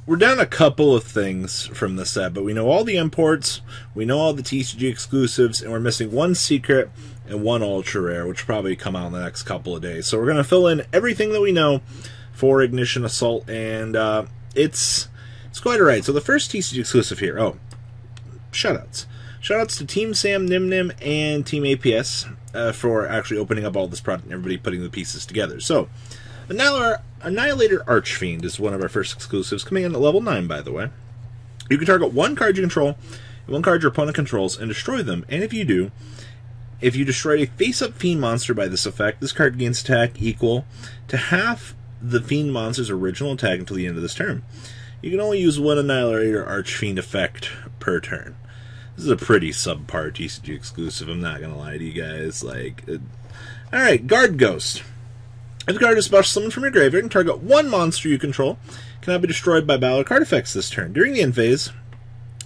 We're down a couple of things from the set, but we know all the imports, we know all the TCG exclusives, and we're missing one secret and one ultra rare, which will probably come out in the next couple of days. So we're going to fill in everything that we know for Ignition Assault, and it's quite alright. So the first TCG exclusive here, shoutouts. Shoutouts to Team Sam, Nim Nim, and Team APS for actually opening up all this product and everybody putting the pieces together. So, Annihilator Archfiend is one of our first exclusives, coming in at level 9, by the way. You can target one card you control and one card your opponent controls and destroy them, and if you do, if you destroy a face-up Fiend monster by this effect, this card gains attack equal to half the Fiend monster's original attack until the end of this turn. You can only use one Annihilator Archfiend effect per turn. This is a pretty subpar TCG exclusive, I'm not going to lie to you guys. Alright, Guard Ghost. If the card is special summoned from your graveyard and target one monster you control, cannot be destroyed by battle or card effects this turn. During the end phase,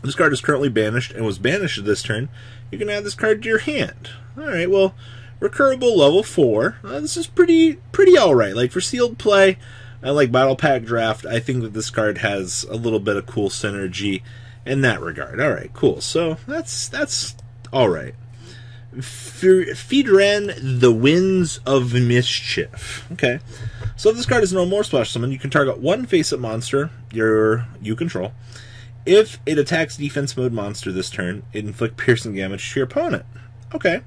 this card is currently banished and was banished this turn. You can add this card to your hand. Alright, well, recurable level 4. This is pretty alright. Like, for sealed play, like Battle Pack Draft, I think that this card has a little bit of cool synergy in that regard. Alright, cool. So, that's alright. Feedran, the Winds of Mischiet. Okay, so if this card is no more splash summon, you can target one face-up monster you control. If it attacks defense mode monster this turn, it inflict piercing damage to your opponent. Okay.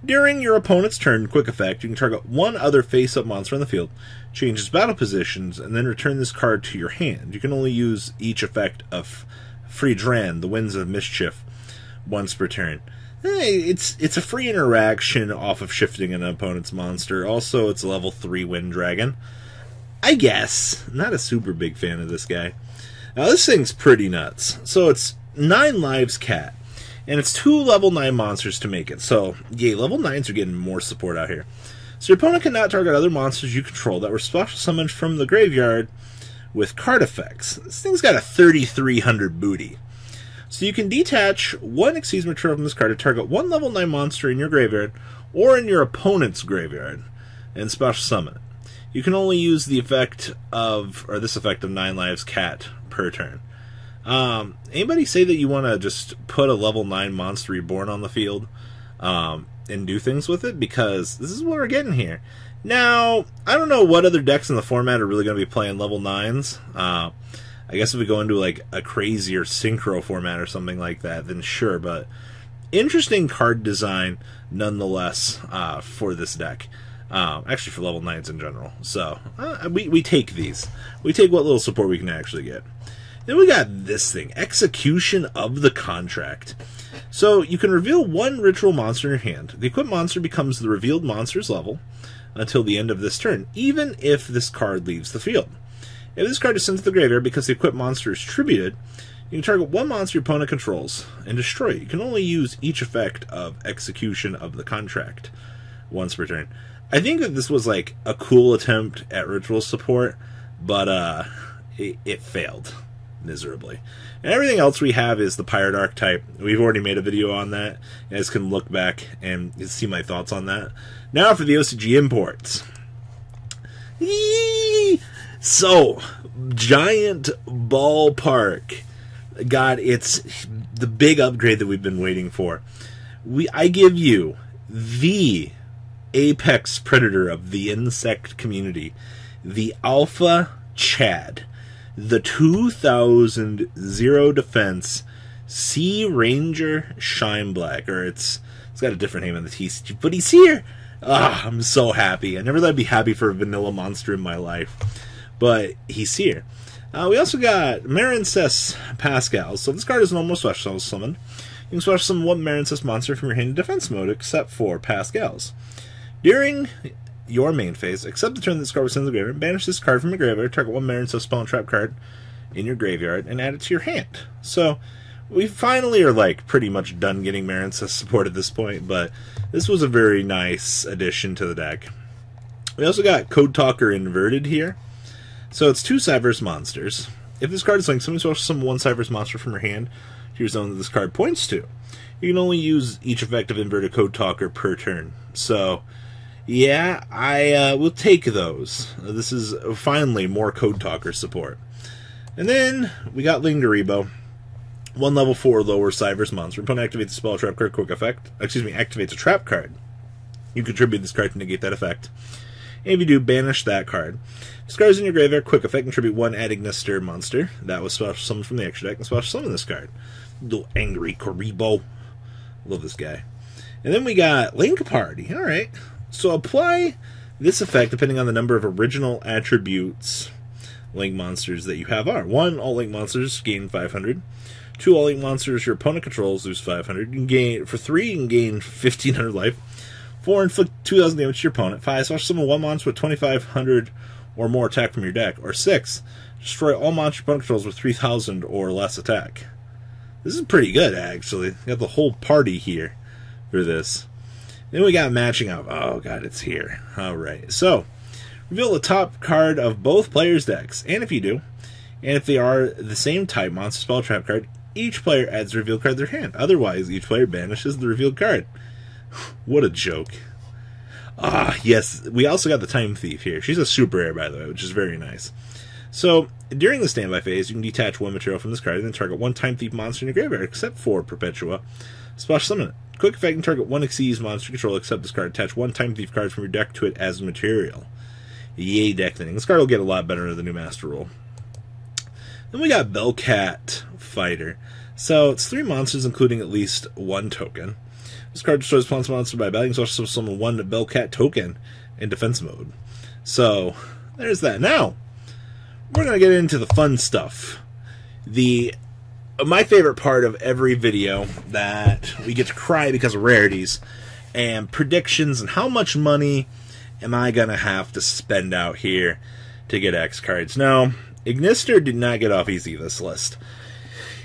During your opponent's turn, quick effect, you can target one other face-up monster on the field, change its battle positions, and then return this card to your hand. You can only use each effect of Feedran, the Winds of Mischiet, once per turn. It's a free interaction off of shifting an opponent's monster. Also, it's a level 3 Wind Dragon. I guess. Not a super big fan of this guy. Now, this thing's pretty nuts. So, it's 9 lives cat. And it's 2 level 9 monsters to make it. So, yay, level 9s are getting more support out here. So, your opponent cannot target other monsters you control that were special summoned from the graveyard with card effects. This thing's got a 3,300 booty. So you can detach one Xyz material from this card to target one level 9 monster in your graveyard or in your opponent's graveyard and special summon it. You can only use the effect of, or this effect of 9 lives cat per turn. Anybody say that you want to just put a level 9 monster reborn on the field and do things with it? Because this is what we're getting here. Now, I don't know what other decks in the format are really going to be playing level 9s. I guess if we go into like a crazier synchro format or something like that, then sure, but interesting card design nonetheless for this deck. Actually for level 9s in general. So, we take these. We take what little support we can actually get. Then we got this thing, Execution of the Contract. So, you can reveal one ritual monster in your hand. The equipped monster becomes the revealed monster's level until the end of this turn, even if this card leaves the field. If this card is sent to the graveyard because the equipped monster is tributed, you can target one monster your opponent controls and destroy it. You can only use each effect of Execution of the Contract once per turn. I think that this was like a cool attempt at ritual support, but it failed miserably. And everything else we have is the Pirate archetype. We've already made a video on that. You guys can look back and see my thoughts on that. Now for the OCG imports. Yee! So, Giant Ballpark got the big upgrade that we've been waiting for. I give you the apex predator of the insect community, the Alpha Chad, the 2000 0 defense Sea Ranger Shine Black, or it's got a different name on the TCG, but he's here. I'm so happy. I never thought I'd be happy for a vanilla monster in my life. But he's here. We also got Marincess Pascals. So this card is normal special summon. You can special summon one Marincess monster from your hand in defense mode, except for Pascals. During your main phase, except the turn this card was sent to the graveyard, banish this card from your graveyard, target one Marincess spell and trap card in your graveyard, and add it to your hand. So we finally are like pretty much done getting Marincess support at this point, but this was a very nice addition to the deck. We also got Code Talker Inverted here. So it's 2 Cyverse monsters. If this card is linked, somebody special summon one Cyverse monster from your hand to your zone that this card points to. You can only use each effect of Inverted Code Talker per turn. So Yeah, I will take those. This is finally more Code Talker support. And then we got Lingeribo. 1 level 4 lower Cyber's monster. Opponent activates a spell trap card, quick effect. Activates a trap card. You contribute this card to negate that effect. And if you do, banish that card. Discards in your graveyard, quick effect, contribute 1 Annihilator monster. That was special summoned from the extra deck, and special summon this card. Little angry Karibo. Love this guy. And then we got Link Party. Alright. So apply this effect depending on the number of original attributes Link monsters that you have are. 1, all Link monsters gain 500. 2, all Link monsters your opponent controls lose 500. You can gain, for 3, you can gain 1500 life. 4, inflict 2000 damage to your opponent. 5, special summon 1 monster with 2500 or more attack from your deck. Or 6, destroy all monster your opponent controls with 3000 or less attack. This is pretty good, actually. You got the whole party here for this. Then we got matching up. Oh, God, it's here. Alright, so reveal the top card of both players' decks. And if you do, and if they are the same type monster spell trap card, each player adds a revealed card to their hand. Otherwise, each player banishes the revealed card. What a joke. Ah, yes, we also got the Time Thief here. She's a super rare, by the way, which is very nice. So, during the standby phase, you can detach 1 material from this card and then target 1 Time Thief monster in your graveyard, except for Perpetua. Splash summon it. Quick effect, can target 1 Xyz monster control except this card. Attach 1 Time Thief card from your deck to it as material. Yay, deck thinning. This card will get a lot better under the new Master Rule. Then we got Bellcat Fighter. So, it's 3 monsters, including at least 1 token. This card destroys opponent's monster by battle. You can also summon 1 Bellcat token in defense mode. So, there's that. Now, we're going to get into the fun stuff. My favorite part of every video that we get to cry because of rarities and predictions and how much money am I going to have to spend out here to get X cards. Now, Ignister did not get off easy this list.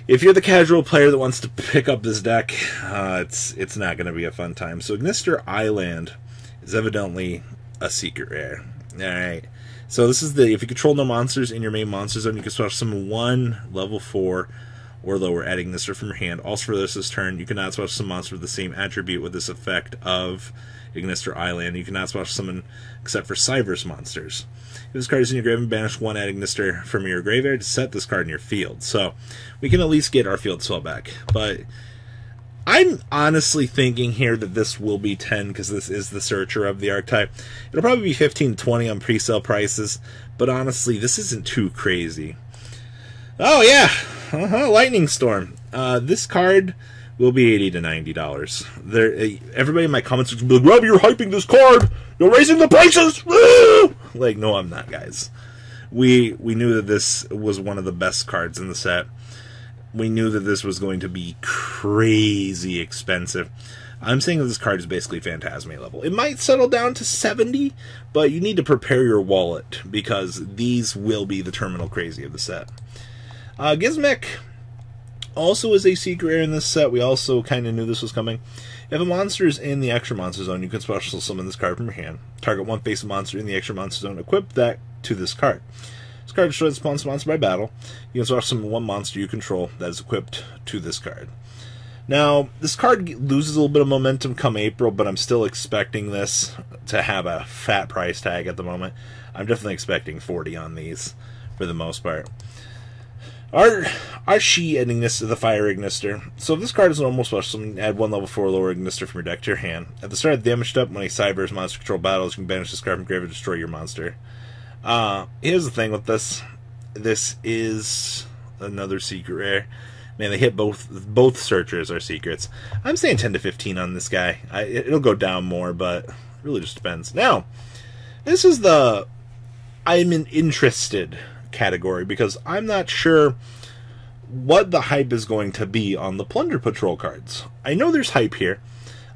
If you're the casual player that wants to pick up this deck, it's not going to be a fun time. So Ignister Island is evidently a secret rare. Alright. So this is if you control no monsters in your main monster zone, you can special summon 1 level 4 or lower, adding Ignister from your hand. Also for this turn, you cannot special summon monster with the same attribute with this effect of Ignister Island. You cannot special summon except for Cyber's monsters. If this card is in your graveyard, banish 1 Ignister from your graveyard to set this card in your field. So we can at least get our field spell back. But I'm honestly thinking here that this will be 10 because this is the Searcher of the archetype. It'll probably be 15 to 20 on pre-sale prices, but honestly, this isn't too crazy. Oh yeah, Lightning Storm. This card will be $80 to $90. Everybody in my comments will be like, Rob, you're hyping this card! You're raising the prices! Woo! Like, no, I'm not, guys. We knew that this was one of the best cards in the set. We knew that this was going to be crazy expensive. I'm saying that this card is basically Phantasme level. It might settle down to 70, but you need to prepare your wallet because these will be the terminal crazy of the set. Gizmek also is a secret rare in this set. We also kind of knew this was coming. If a monster is in the extra monster zone, you can special summon this card from your hand. Target 1 face monster in the extra monster zone. Equip that to this card. This card destroys opponent's monster by battle. You can special summon 1 monster you control that is equipped to this card. Now, this card loses a little bit of momentum come April, but I'm still expecting this to have a fat price tag at the moment. I'm definitely expecting 40 on these for the most part. Our She and Ignister, the Fire Ignister. So if this card is normal special summon, add 1 level 4 lower Ignister from your deck to your hand. At the start of the damage step, when a Cyber's monster control battles, you can banish this card from graveyard to destroy your monster. Here's the thing with this. This is another secret rare. Man, they hit both Searchers are secrets. I'm saying 10 to 15 on this guy. It'll go down more, but it really just depends. Now, this is the I'm interested category because I'm not sure what the hype is going to be on the Plunder Patrol cards. I know there's hype here.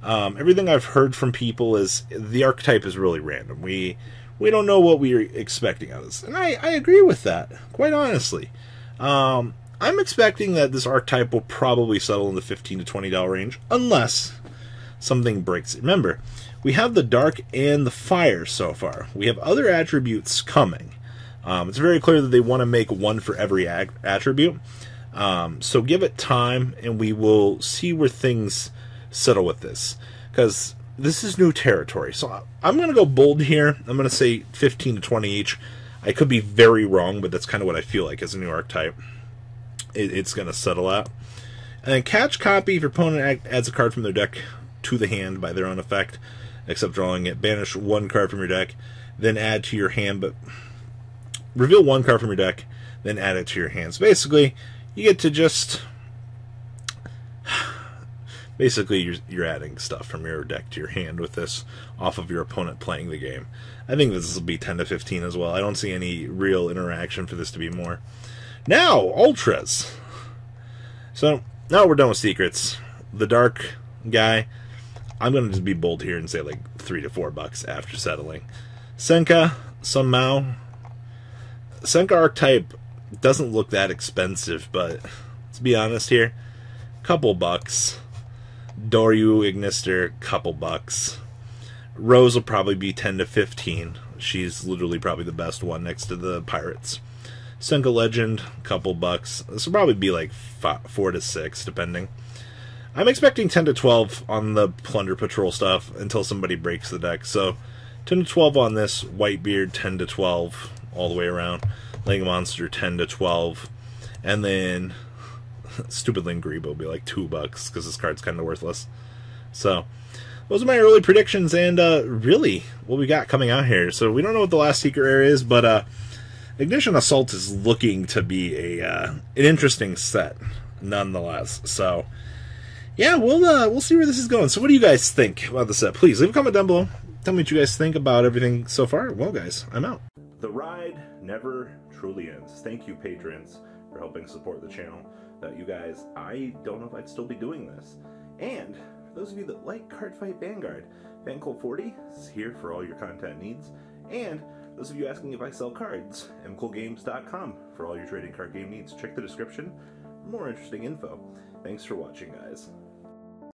Everything I've heard from people is the archetype is really random. We don't know what we're expecting out of this. And I agree with that, quite honestly. I'm expecting that this archetype will probably settle in the $15 to $20 range, unless something breaks it. Remember, we have the Dark and the Fire so far. We have other attributes coming. It's very clear that they want to make one for every attribute. So give it time, and we will see where things settle with this. Because this is new territory. So I'm going to go bold here. I'm going to say 15 to 20 each. I could be very wrong, but that's kind of what I feel like as a new archetype. It's going to settle out. And then catch copy, if your opponent adds a card from their deck to the hand by their own effect, except drawing it, banish one card from your deck, then add to your hand, but reveal one card from your deck, then add it to your hand. So basically, you get to just... Basically, you're adding stuff from your deck to your hand with this off of your opponent playing the game. I think this will be 10 to 15 as well. I don't see any real interaction for this to be more. Now, Ultras. So, now we're done with secrets. The Dark guy, I'm going to just be bold here and say like $3 to $4 after settling. Senka, Sun Mao. Senka archetype doesn't look that expensive, but let's be honest here. Couple bucks. Doryu Ignister, couple bucks. Rose will probably be 10 to 15. She's literally probably the best one next to the Pirates. Senka Legend, couple bucks. This will probably be like 4 to 6, depending. I'm expecting 10 to 12 on the Plunder Patrol stuff until somebody breaks the deck. So 10 to 12 on this. Whitebeard, 10 to 12 all the way around. Laying Monster, 10 to 12. And then Stupid Lingribo will be like $2 because this card's kind of worthless. So those are my early predictions and really what we got coming out here. So we don't know what the last secret area is, but Ignition Assault is looking to be an interesting set nonetheless. So yeah, we'll see where this is going. So what do you guys think about the set? Please leave a comment down below. Tell me what you guys think about everything so far. Well, guys, I'm out. The ride never truly ends. Thank you, patrons, for helping support the channel. Without you guys, I don't know if I'd still be doing this. And for those of you that like Cardfight Vanguard, FanColt40 is here for all your content needs. And those of you asking if I sell cards, mcoolgames.com for all your trading card game needs. Check the description for more interesting info. Thanks for watching, guys.